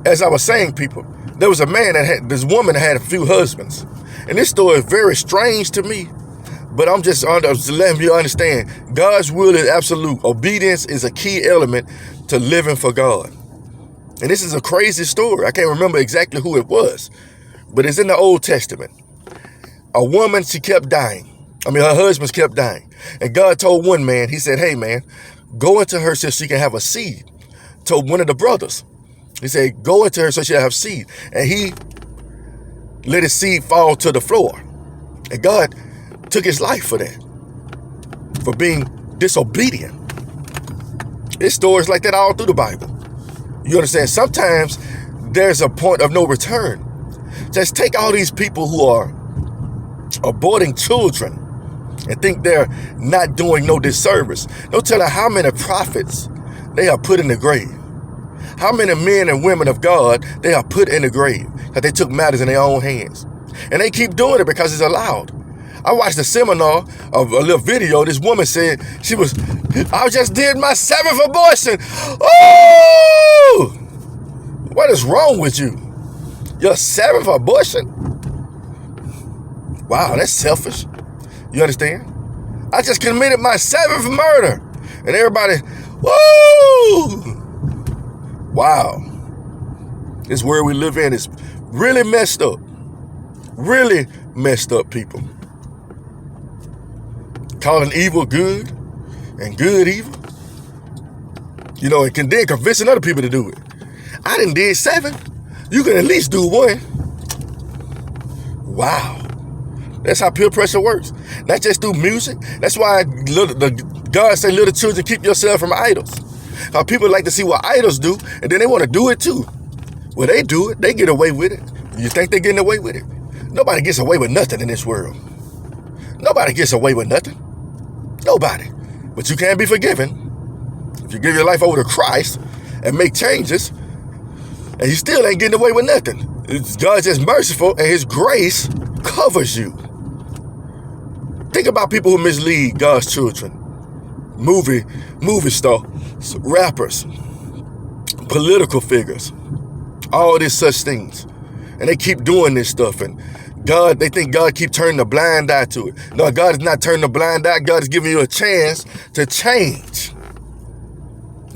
as I was saying, people, there was a man that had, this woman that had a few husbands. And this story is very strange to me, but I'm just letting you understand, God's will is absolute. Obedience is a key element to living for God. And this is a crazy story. I can't remember exactly who it was, but it's in the Old Testament. A woman, she kept dying. Her husbands kept dying. And God told one man, he said, hey man, go into her so she can have a seed. Told one of the brothers. He said, go into her so she'll have seed. And he let his seed fall to the floor. And God took his life for that, for being disobedient. There's stories like that all through the Bible. You understand? Sometimes there's a point of no return. Just take all these people who are aborting children and think they're not doing no disservice. Don't tell her how many prophets they have put in the grave. How many men and women of God they have put in the grave because they took matters in their own hands. And they keep doing it because it's allowed. I watched a seminar of a little video. This woman said I just did my 7th abortion. Oh! What is wrong with you? Your 7th abortion? Wow, that's selfish. You understand? I just committed my 7th murder. And everybody, woo! Wow. This world we live in is really messed up. Really messed up, people. Calling evil good and good evil. And then convincing other people to do it. I done did 7. You can at least do 1. Wow. That's how peer pressure works. Not just through music. That's why God say, little children, keep yourself from idols. How people like to see what idols do, and then they want to do it too. Well, they do it. They get away with it. You think they're getting away with it? Nobody gets away with nothing in this world. Nobody gets away with nothing. Nobody. But you can be forgiven if you give your life over to Christ and make changes, and you still ain't getting away with nothing. God's just merciful, and his grace covers you. Think about people who mislead God's children. Movie stars, rappers, political figures, all these such things. And they keep doing this stuff. And they think God keep turning a blind eye to it. No, God is not turning a blind eye. God is giving you a chance to change.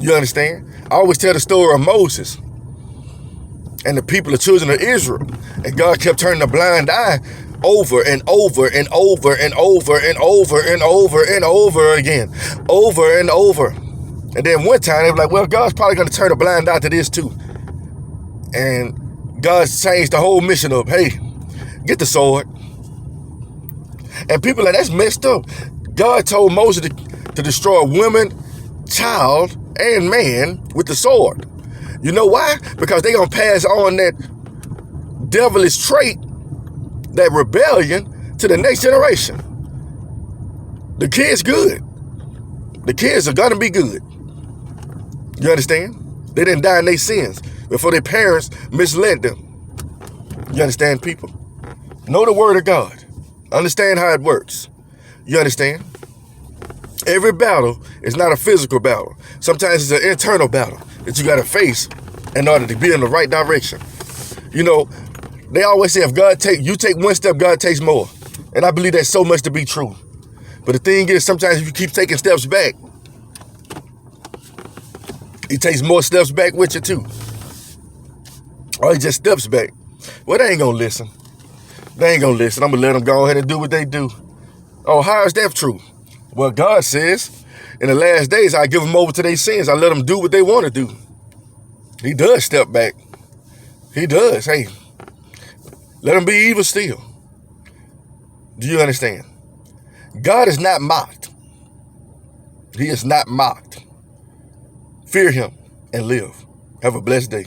You understand? I always tell the story of Moses and the people, the children of Israel. And God kept turning a blind eye over and over and over and over and over and over and over again. Over and over. And then one time they were like, well, God's probably going to turn a blind eye to this too. And God changed the whole mission up. Hey, get the sword. And people are like, that's messed up. God told Moses to destroy women, child, and man with the sword. You know why? Because they're going to pass on that devilish trait, that rebellion, to the next generation. The kids good. The kids are going to be good. You understand? They didn't die in their sins before their parents misled them. You understand, people? Know the word of God. Understand how it works. You understand? Every battle is not a physical battle. Sometimes it's an internal battle that you got to face in order to be in the right direction. They always say if you take one step, God takes more. And I believe that's so much to be true. But the thing is, sometimes if you keep taking steps back, he takes more steps back with you too. Or he just steps back. Well, they ain't gonna listen. They ain't gonna listen. I'm gonna let them go ahead and do what they do. Oh, how is that true? Well, God says, in the last days, I give them over to their sins. I let them do what they want to do. He does step back. He does. Hey, let them be evil still. Do you understand? God is not mocked. He is not mocked. Fear him and live. Have a blessed day.